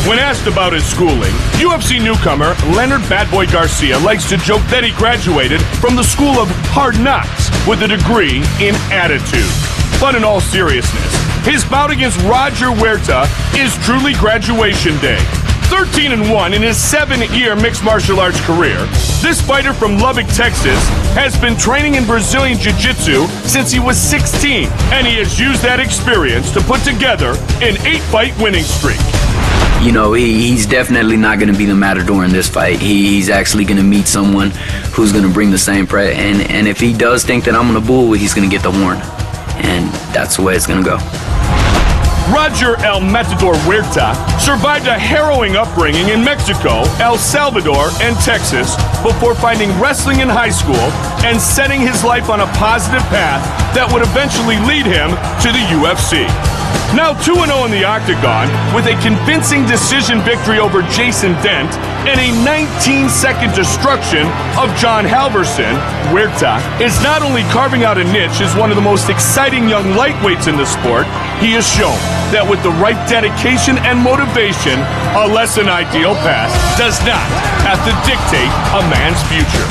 When asked about his schooling, UFC newcomer Leonard Bad Boy Garcia likes to joke that he graduated from the school of hard knocks with a degree in attitude. But in all seriousness, his bout against Roger Huerta is truly graduation day. 13-1 in his 7-year mixed martial arts career, this fighter from Lubbock, Texas, has been training in Brazilian Jiu-Jitsu since he was 16, and he has used that experience to put together an 8-fight winning streak. You know, he's definitely not going to be the matador in this fight. He's actually going to meet someone who's going to bring the same press, and if he does think that I'm going to bull, he's going to get the horn, and that's the way it's going to go. Roger El Matador Huerta survived a harrowing upbringing in Mexico, El Salvador, and Texas before finding wrestling in high school and setting his life on a positive path that would eventually lead him to the UFC. Now 2-0 in the octagon with a convincing decision victory over Jason Dent and a 19-second destruction of John Halverson, Huerta is not only carving out a niche as one of the most exciting young lightweights in the sport, he has shown that with the right dedication and motivation, a less than ideal past does not have to dictate a man's future.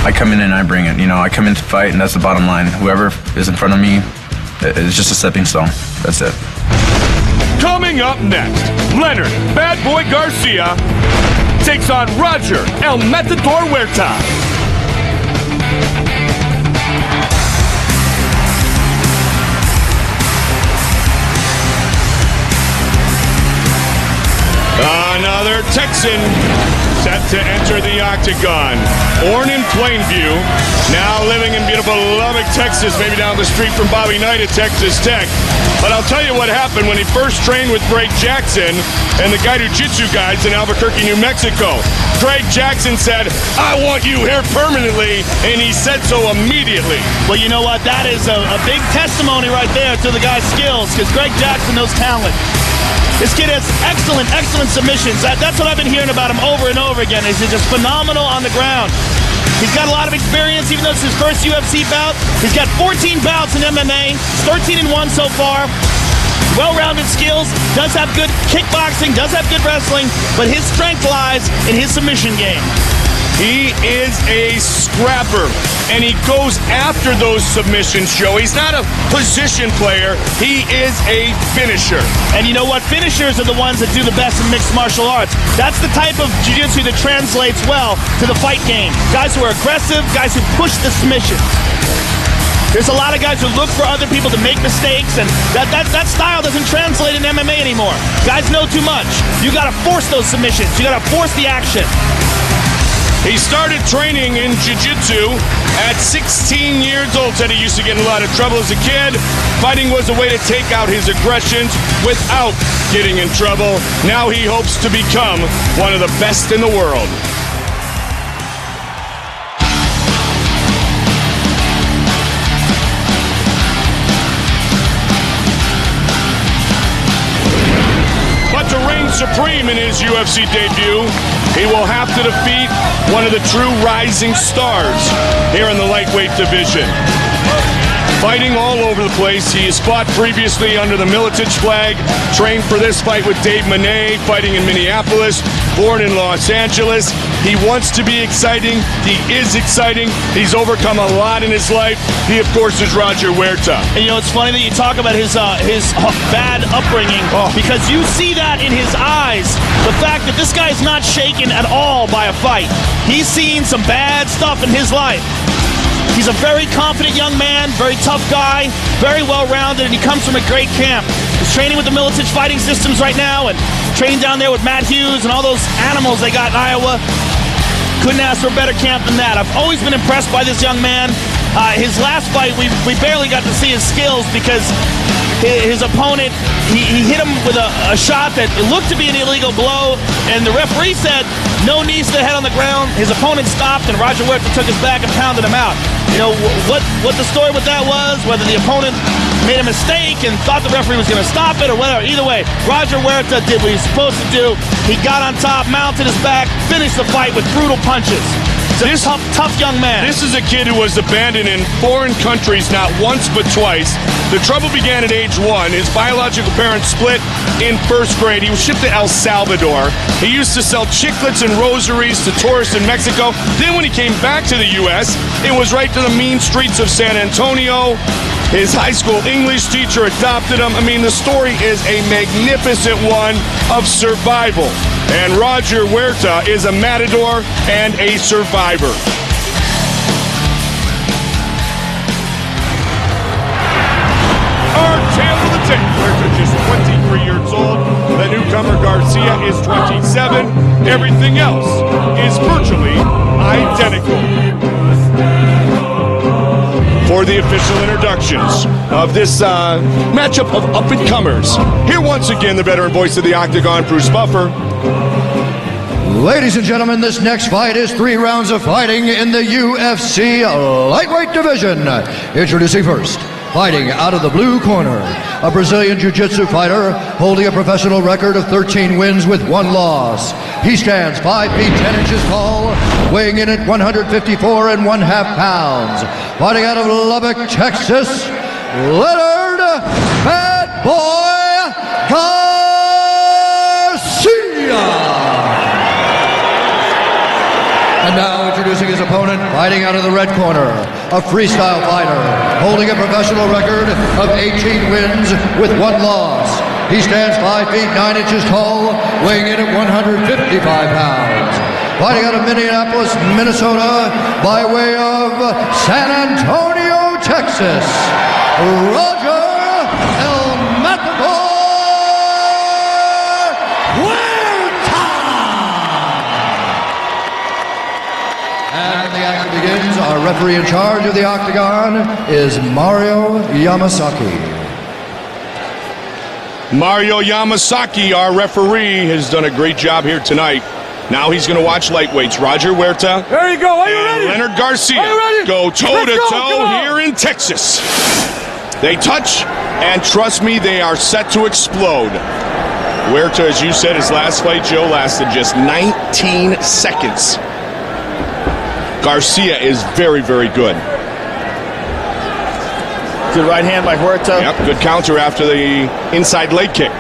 I come in and I bring it. You know, I come in to fight, and that's the bottom line. Whoever is in front of me is just a stepping stone. That's it. Coming up next, Leonard Bad Boy Garcia takes on Roger El Matador Huerta. Another Texan set to enter the octagon. Born in Plainview, now living in beautiful Lubbock, Texas, maybe down the street from Bobby Knight at Texas Tech. But I'll tell you what happened when he first trained with Greg Jackson and the Guided Jiu-Jitsu guys in Albuquerque, New Mexico. Greg Jackson said, "I want you here permanently," and he said so immediately. Well, you know what? That is a big testimony right there to the guy's skills, because Greg Jackson knows talent. This kid has excellent submissions. That's what I've been hearing about him over and over again. He's just phenomenal on the ground. He's got a lot of experience, even though it's his first UFC bout. He's got 14 bouts in MMA, 13-1 so far. Well-rounded skills, does have good kickboxing, does have good wrestling, but his strength lies in his submission game. He is a scrapper, and he goes after those submissions, Joe. He's not a position player. He is a finisher. And you know what? Finishers are the ones that do the best in mixed martial arts. That's the type of jiu-jitsu that translates well to the fight game. Guys who are aggressive, guys who push the submission. There's a lot of guys who look for other people to make mistakes, and that style doesn't translate in MMA anymore. Guys know too much. You got to force those submissions. You got to force the action. He started training in jiu-jitsu at 16 years old. Said he used to get in a lot of trouble as a kid. Fighting was a way to take out his aggressions without getting in trouble. Now he hopes to become one of the best in the world. But to reign supreme in his UFC debut, he will have to defeat one of the true rising stars here in the lightweight division. Fighting all over the place. He has fought previously under the Militich flag, trained for this fight with Dave Monet, fighting in Minneapolis, born in Los Angeles. He wants to be exciting. He is exciting. He's overcome a lot in his life. He, of course, is Roger Huerta. And you know, it's funny that you talk about his bad upbringing, because you see that in his eyes. The fact that this guy is not shaken at all by a fight. He's seen some bad stuff in his life. He's a very confident young man, very tough guy, very well-rounded, and he comes from a great camp. He's training with the Militich Fighting Systems right now, and training down there with Matt Hughes and all those animals they got in Iowa. Couldn't ask for a better camp than that. I've always been impressed by this young man. His last fight, we barely got to see his skills because his opponent, he hit him with a shot that looked to be an illegal blow, and the referee said no knees to the head on the ground. His opponent stopped, and Roger Huerta took his back and pounded him out. You know, what the story with that was, whether the opponent made a mistake and thought the referee was going to stop it or whatever. Either way, Roger Huerta did what he was supposed to do. He got on top, mounted his back, finished the fight with brutal punches. He's a tough young man. This is a kid who was abandoned in foreign countries not once but twice. The trouble began at age 1. His biological parents split in first grade. He was shipped to El Salvador. He used to sell chiclets and rosaries to tourists in Mexico. Then when he came back to the U.S., it was right to the mean streets of San Antonio. His high school English teacher adopted him. I mean, the story is a magnificent one of survival. And Roger Huerta is a matador and a survivor. Our tale of the tape. Huerta just 23 years old. The newcomer Garcia is 27. Everything else is virtually identical. For the official introductions of this matchup of up-and-comers, here once again the veteran voice of the Octagon, Bruce Buffer. Ladies and gentlemen, this next fight is 3 rounds of fighting in the UFC lightweight division. Introducing first, fighting out of the blue corner, a Brazilian Jiu-Jitsu fighter holding a professional record of 13 wins with 1 loss. He stands 5 feet 10 inches tall, weighing in at 154.5 pounds. Fighting out of Lubbock, Texas, Leonard Bad Boy Garcia. And now introducing his opponent, fighting out of the red corner, a freestyle fighter, holding a professional record of 18 wins with 1 loss. He stands 5 feet 9 inches tall, weighing in at 155 pounds. Fighting out of Minneapolis, Minnesota, by way of San Antonio, Texas, Roger El Matador Huerta. And the action begins. Our referee in charge of the Octagon is Mario Yamasaki. Mario Yamasaki, our referee, has done a great job here tonight. Now he's going to watch lightweights. Roger Huerta. There you go. Are you ready? Leonard Garcia Are you ready? go toe-to-toe Go. here in Texas. They touch, and trust me, they are set to explode. Huerta, as you said, his last fight, Joe, lasted just 19 seconds. Garcia is very, very good. Good right hand by Huerta. Yep, good counter after the inside leg kick.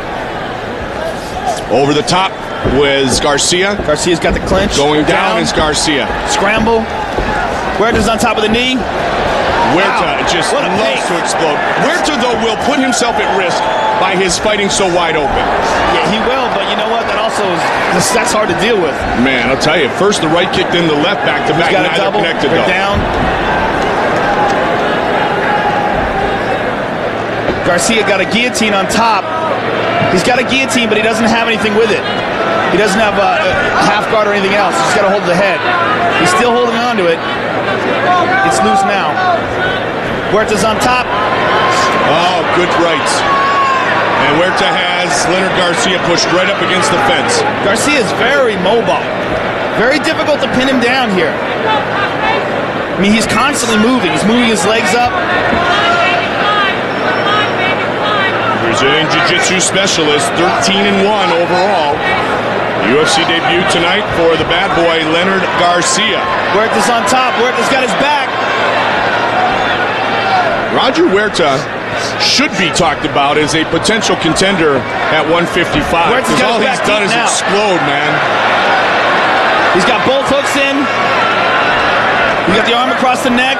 Over the top was Garcia. Garcia's got the clinch. Going down is Garcia. Scramble. Huerta's on top of the knee. Huerta just What a loves pace. to explode. Huerta, though, will put himself at risk by his fighting so wide open. Yeah, he will, but you know what? That also is, that's hard to deal with. Man, I'll tell you, first the right kick, then the left, back to back. He's got a Neither double. connected, They're though. down. Garcia got a guillotine on top. He's got a guillotine, but he doesn't have anything with it. He doesn't have a half guard or anything else. He's got to hold the head. He's still holding on to it. It's loose now. Huerta's on top. Oh, good rights. And Huerta has Leonard Garcia pushed right up against the fence. Garcia is very mobile. Very difficult to pin him down here. I mean, he's constantly moving. He's moving his legs up. Brazilian Jiu-Jitsu specialist, 13-1 overall. UFC debut tonight for the bad boy, Leonard Garcia. Huerta's on top. Huerta's got his back. Roger Huerta should be talked about as a potential contender at 155. Huerta's Because got all his he's back done deep is now. explode, man. He's got both hooks in. He got the arm across the neck.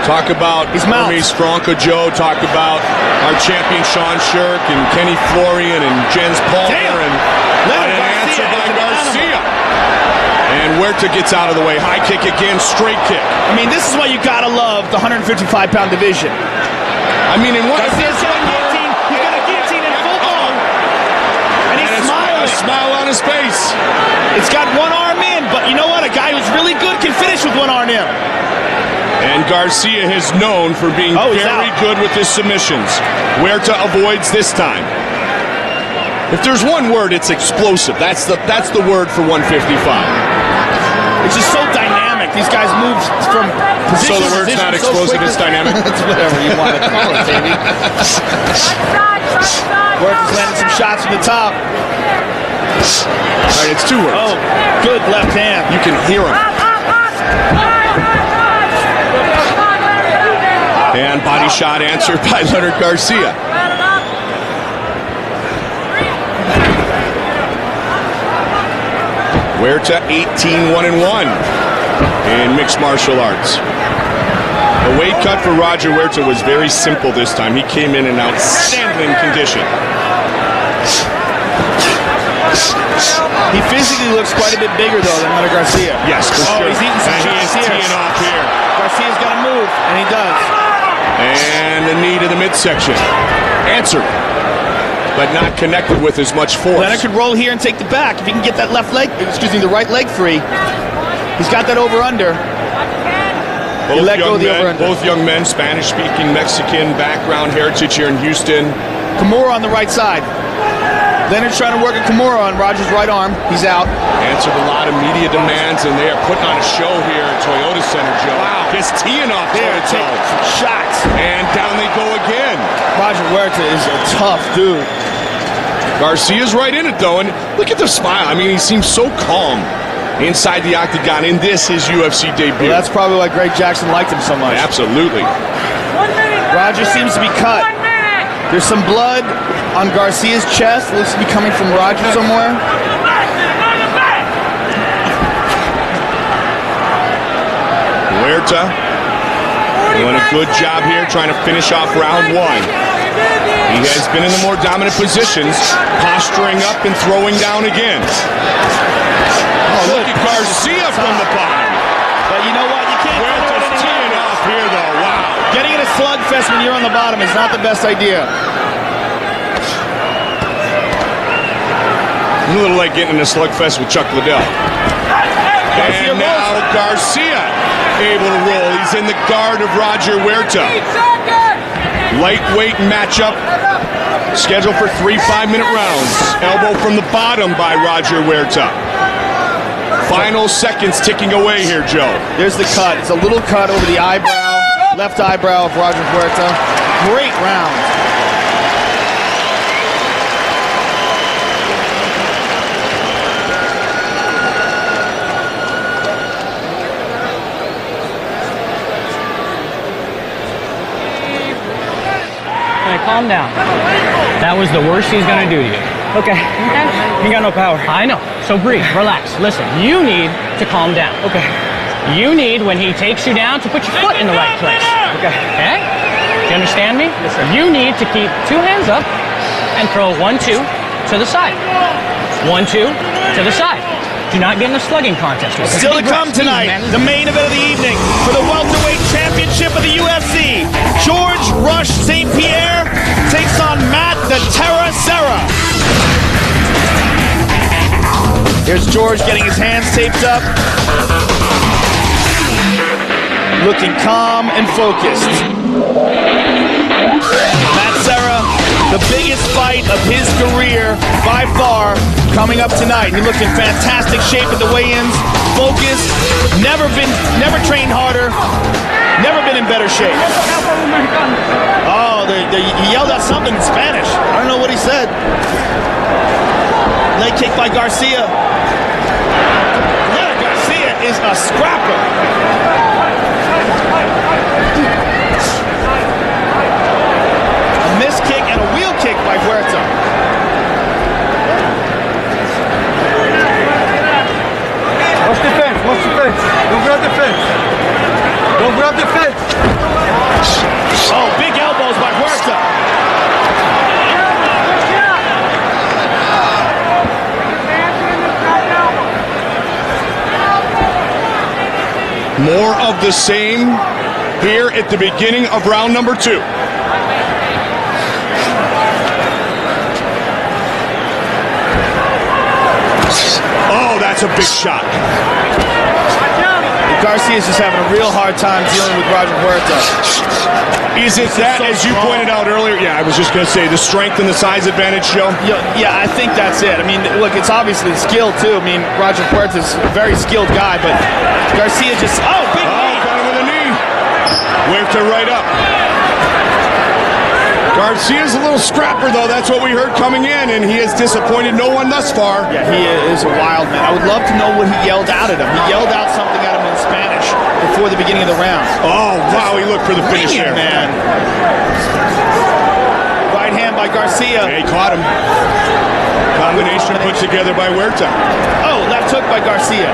Talk about He's mounted. Hermes Franco Joe. Talk about our champion Sean Shirk and Kenny Florian and Jens Palmer. Damn. And Leonard an Garcia answer by is an Garcia. And Huerta gets out of the way. High kick again, straight kick. I mean, this is why you gotta love the 155-pound division. I mean, in one Garcia's got a guillotine. He's got a guillotine in full blow. And he's and smiling. a smile on his face. It's got one arm in, but you know what? A guy who's really good can finish with one arm in. And Garcia is known for being Oh, he's very out. good with his submissions. Huerta avoids this time. If there's one word, it's explosive. That's the word for 155. It's just so dynamic. These guys move from position So the to word's position not so explosive, quickly. it's dynamic? That's whatever you want to call it, baby. Huerta's landing some shots from the top. All right, it's 2 words. Oh, good left hand. You can hear him. And body shot answered by Leonard Garcia. Huerta 18-1-1 in mixed martial arts. The weight cut for Roger Huerta was very simple this time. He came in outstanding condition. He physically looks quite a bit bigger, though, than Leonard Garcia. Yes, for sure. He's eating some and he is teeing off here. Garcia's got to move, and he does. And the knee to the midsection. Answered, but not connected with as much force. Leonard could roll here and take the back. If he can get that the right leg free. He's got that over-under. Both young men, Spanish-speaking, Mexican background, heritage here in Houston. Kimura on the right side. Leonard's trying to work at Kimura on Roger's right arm. He's out. Answered a lot of media demands, and they are putting on a show here at Toyota Center, Joe. Wow. Just teeing off They're toe-to-toe. taking some shots. And down they go again. Roger Huerta is a tough dude. Garcia's right in it, though, and look at the smile. I mean, he seems so calm inside the octagon in his UFC debut. Well, that's probably why Greg Jackson liked him so much. Absolutely. Roger seems to be cut. There's some blood on Garcia's chest. Looks to be coming from Roger somewhere. Huerta doing a good job here trying to finish off round one. He has been in the more dominant positions, posturing up and throwing down again. Oh, look at Garcia from the bottom. But you know what? You can't Huerta's teeing off here, though. Wow. Getting in a slugfest when you're on the bottom is not the best idea. A little like getting in a slugfest with Chuck Liddell. And now Garcia able to roll. He's in the guard of Roger Huerta. Lightweight matchup scheduled for 3 5-minute rounds. Elbow from the bottom by Roger Huerta. Final seconds ticking away here, Joe. There's the cut. It's a little cut over the eyebrow, left eyebrow of Roger Huerta. Great round. Calm down. That was the worst he's gonna do to you. Okay. You got no power. I know. So breathe. Relax. Listen, you need to calm down. Okay. You need, when he takes you down, to put your foot in the right place. Okay. Okay? Do you understand me? Yes, sir. You need to keep 2 hands up and throw 1-2 to the side. 1-2 to the side. Do not get in a slugging contest. Still to come tonight, the main event of the evening for the welterweight championship of the UFC. George Rush St. Pierre takes on Matt the Terra Serra. Here's George getting his hands taped up. Looking calm and focused. Matt Serra, the biggest fight of his career by far, coming up tonight. He looked in fantastic shape at the weigh-ins, focused, never trained harder, never been in better shape. Oh, he yelled out something in Spanish. I don't know what he said. Leg kick by Garcia. Yeah, Garcia is a scrapper. A missed kick and a wheel kick by Huerta. Watch the fence, watch the fence. Don't grab the fence. Don't grab the fence. Oh, big elbows by Huerta. More of the same here at the beginning of round number 2. Oh, that's a big shot. Garcia's just having a real hard time dealing with Roger Huerta. Is it that, so as you strong. pointed out earlier? Yeah, I was just going to say, the strength and the size advantage, Joe? Yeah, I think that's it. I mean, look, it's obviously skill, too. I mean, Roger Huerta's a very skilled guy, but Garcia just... Oh, big knee! Got him with a knee. Huerta right up. Garcia's a little scrapper, though. That's what we heard coming in, and he has disappointed no one thus far. Yeah, he is a wild man. I would love to know what he yelled out at him. He yelled out something at him in Spanish before the beginning of the round. Oh, wow, he looked for the finish there. Man. Right hand by Garcia. Yeah, he caught him. Combination put together by Huerta. Oh, left hook by Garcia.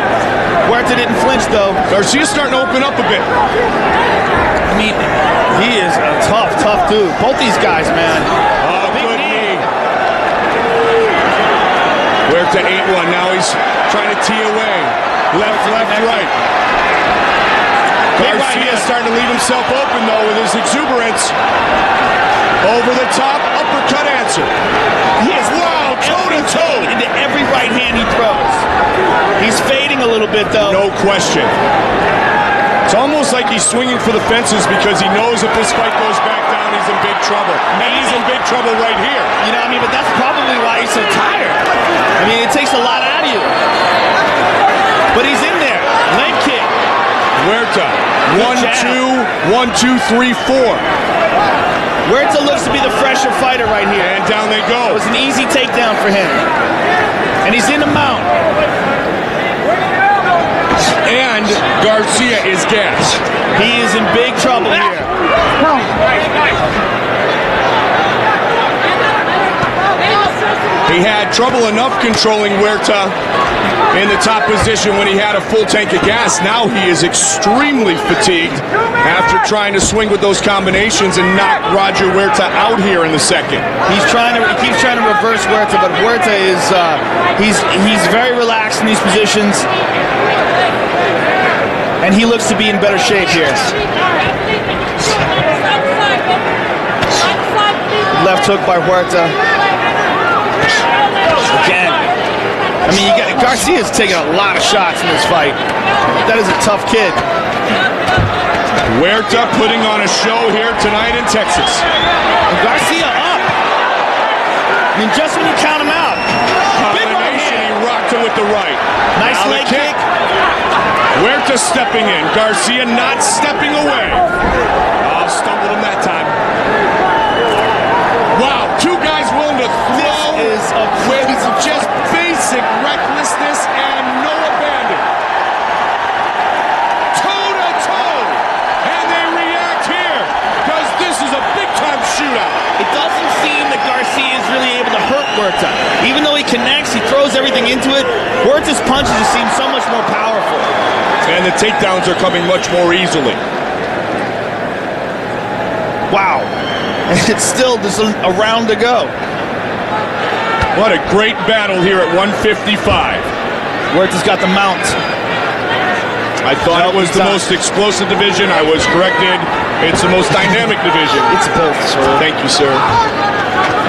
Huerta didn't flinch, though. Garcia's starting to open up a bit. I mean, he is a tough dude. Both these guys, man. Oh, good knee. Huerta 8-1. Now he's trying to tee away. Left, right. Garcia's starting to leave himself open, though, with his exuberance. Over the top, uppercut answer. He is toe-to-toe. into every right hand he throws. He's fading a little bit, though. No question. It's almost like he's swinging for the fences because he knows if this fight goes back down, he's in big trouble. And he's in big trouble right here. You know, I mean, but that's probably why he's so tired. I mean, it takes a lot out of you. But he's in there. Leg kick. Huerta. 1, 2, 1, 2, 3, 4. Huerta looks to be the fresher fighter right here. And down they go. It was an easy takedown for him. And he's in the mount. And Garcia is gassed. He is in big trouble here. He had trouble enough controlling Huerta in the top position when he had a full tank of gas. Now he is extremely fatigued after trying to swing with those combinations and knock Roger Huerta out here in the second. He keeps trying to reverse Huerta, but Huerta is he's very relaxed in these positions, and he looks to be in better shape here. Left hook by Huerta. Again. I mean, Garcia's taking a lot of shots in this fight. That is a tough kid. Huerta putting on a show here tonight in Texas. And Garcia up. I mean, just when you count him out. Combination, he rocked him with the right. Nice leg kick. Huerta stepping in. Garcia not stepping away. Oh, stumbled him that time. Wow, two guys willing to throw with just basic recklessness and no abandon. Toe-to-toe. And they react here because this is a big-time shootout. It doesn't seem that Garcia is really able to hurt Huerta. Even though he connects, he throws everything into it. Huerta's punches just seem so much more powerful. And the takedowns are coming much more easily. Wow. And it's still just a round to go. What a great battle here at 155. Huerta's got the mount. I thought it was the most explosive division. I was corrected. It's the most dynamic division. It's both, sir. Thank you, sir.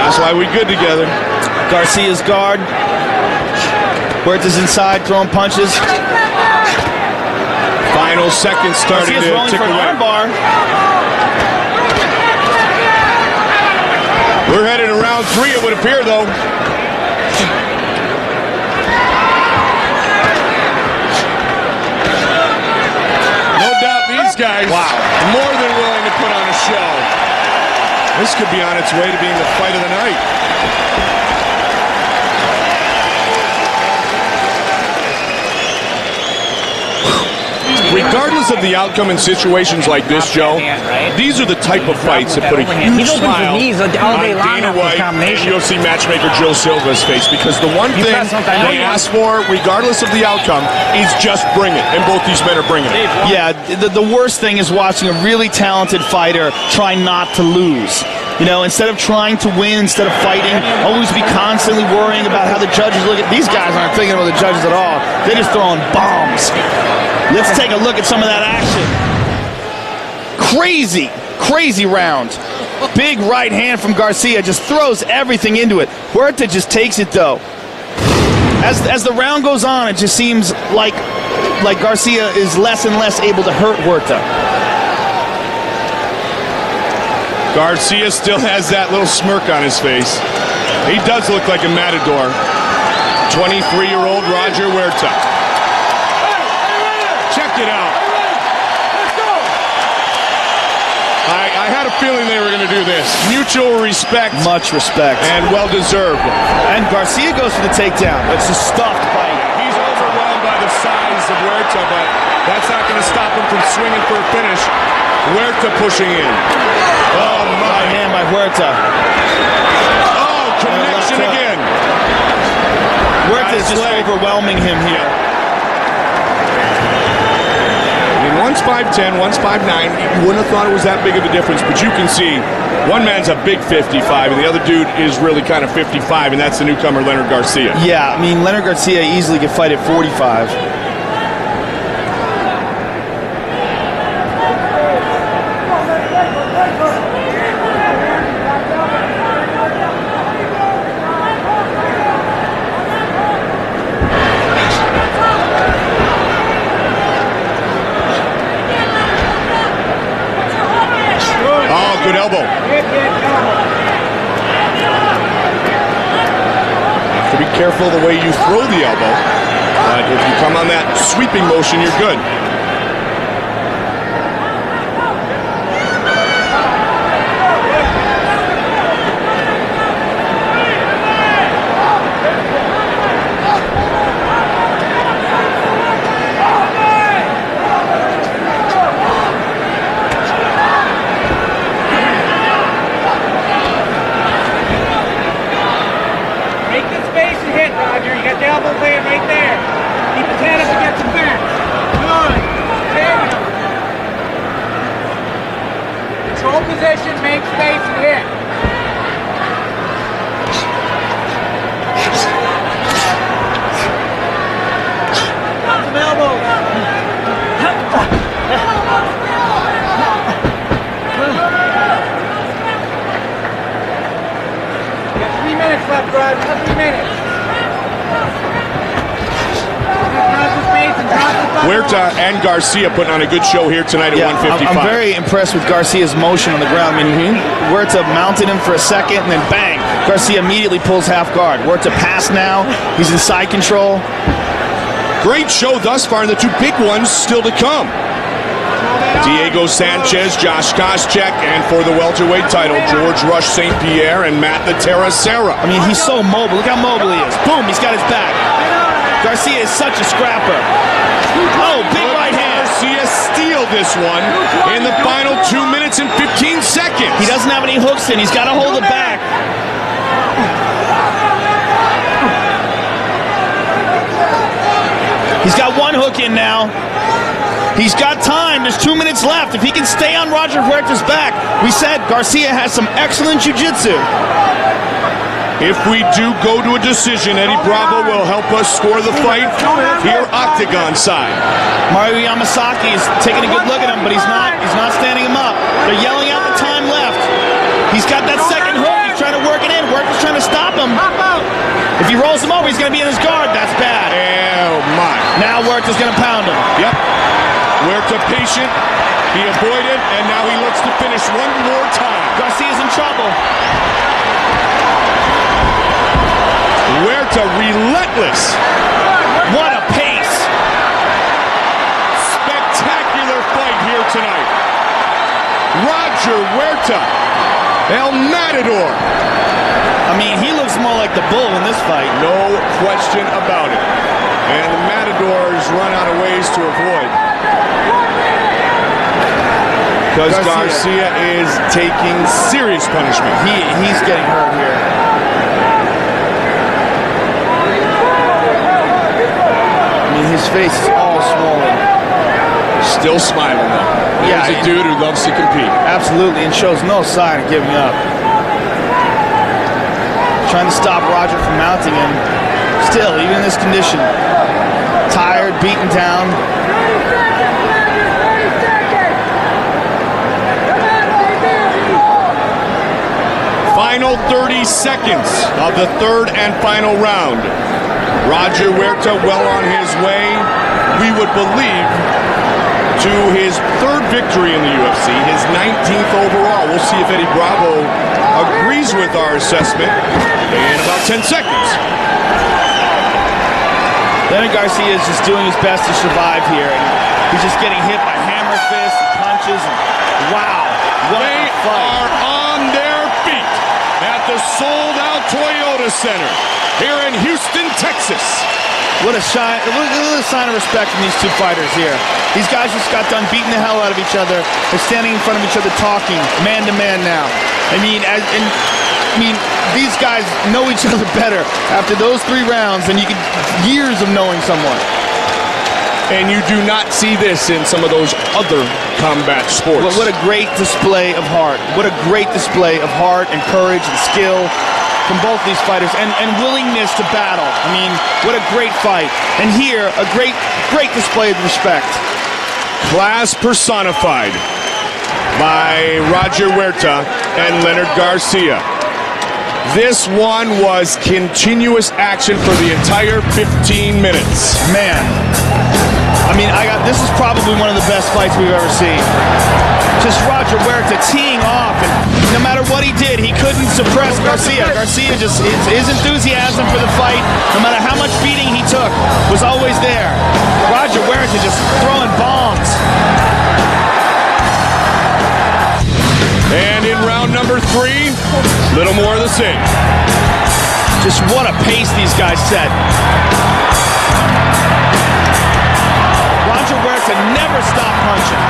That's why we good together. Garcia's guard. Huerta's inside, throwing punches. Final seconds starting Garcia's to rolling tick for an away. armbar. We're headed to round 3, it would appear, though. No doubt these guys more than willing to put on a show. This could be on its way to being the fight of the night. Regardless of the outcome in situations like this, Joe, these are the type of fights that put a huge smile on Dana White and UFC matchmaker Joe Silva's face, because the one thing they ask for, regardless of the outcome, is just bring it, and both these men are bringing it. Yeah, the worst thing is watching a really talented fighter try not to lose. You know, instead of trying to win, instead of fighting, always be constantly worrying about how the judges look at. These guys aren't thinking about the judges at all. They're just throwing bombs. Let's take a look at some of that action. Crazy round. Big right hand from Garcia, just throws everything into it. Huerta just takes it, though. As the round goes on, it just seems like Garcia is less and less able to hurt Huerta. Garcia still has that little smirk on his face. He does look like a matador. 23-year-old Roger Huerta. Check it out. I had a feeling they were going to do this. Mutual respect. Much respect. And well-deserved. And Garcia goes for the takedown. It's a stuffed fight. He's overwhelmed by the size of Huerta, but That's not going to stop him from swinging for a finish. Huerta pushing in. Oh, my. Right hand by Huerta. Oh, connection again. Huerta is just overwhelming him here. I mean, one's 5'10", one's 5'9". You wouldn't have thought it was that big of a difference, but you can see one man's a big 55, and the other dude is really kind of 55, and that's the newcomer, Leonard Garcia. Yeah, I mean, Leonard Garcia easily could fight at 45. Good elbow. Have to be careful the way you throw the elbow. If you come on that sweeping motion, you're good. Position, make space and hit. Some elbows. You got 3 minutes left, Rod. 3 minutes. Huerta and Garcia putting on a good show here tonight at 155. I'm very impressed with Garcia's motion on the ground. I mean, Huerta mounted him for a second, and then bang, Garcia immediately pulls half guard. Huerta passed now. He's in side control. Great show thus far, and the two big ones still to come. Diego Sanchez, Josh Koscheck, and for the welterweight title, George Rush St. Pierre and Matt the Terra Serra. I mean, he's so mobile. Look how mobile he is. Boom, he's got his back. Garcia is such a scrapper. Oh, big right hand. Garcia steal this one in the final 2 minutes and 15 seconds. He doesn't have any hooks in. He's got to hold it back. He's got one hook in now. He's got time. There's 2 minutes left. If he can stay on Roger Huerta's back, we said Garcia has some excellent jiu-jitsu. If we do go to a decision, Eddie Bravo will help us score the fight here, octagon side. Mario Yamasaki is taking a good look at him, but he's not standing him up. They're yelling out the time left. He's got that second hook. He's trying to work it in. Huerta's trying to stop him. If he rolls him over, he's going to be in his guard. That's bad. Oh, my. Now Huerta's going to pound him. Yep. Huerta patient. He avoided, and now he looks to finish one more time. Garcia's in trouble. Huerta relentless. What a pace. Spectacular fight here tonight. Roger Huerta, El Matador. I mean, he looks more like the bull in this fight. No question about it. And the Matadors run out of ways to avoid. Because Garcia is taking serious punishment. He's getting hurt here. His face is all swollen. Still smiling though. Yeah, he's a dude who loves to compete. Absolutely, and shows no sign of giving up. Trying to stop Roger from mounting him. Still, even in this condition, tired, beaten down. Final 30 seconds of the third and final round. Roger Huerta well on his way, we would believe, to his third victory in the UFC, his 19th overall. We'll see if Eddie Bravo agrees with our assessment in about 10 seconds. Leonard Garcia is just doing his best to survive here. And he's just getting hit by hammer fists, punches. And wow, what a fight. They are on their feet at the sold-out Toyota Center here in Houston, Texas. What a sign of respect from these two fighters here. These guys just got done beating the hell out of each other. They're standing in front of each other talking, man to man now. I mean, these guys know each other better after those 3 rounds than years of knowing someone. And you do not see this in some of those other combat sports. What a great display of heart. What a great display of heart and courage and skill from both these fighters, and willingness to battle. I mean, what a great fight. And here, a great display of respect. Class personified by Roger Huerta and Leonard Garcia. This one was continuous action for the entire 15 minutes. Man, I mean, this is probably one of the best fights we've ever seen. Just Roger Huerta teeing off, and no matter what he did, he couldn't suppress Garcia. Garcia just, his enthusiasm for the fight, no matter how much beating he took, was always there. Roger Huerta just throwing bombs. And in round number 3, little more of the same. Just what a pace these guys set. Roger Huerta never stopped punching.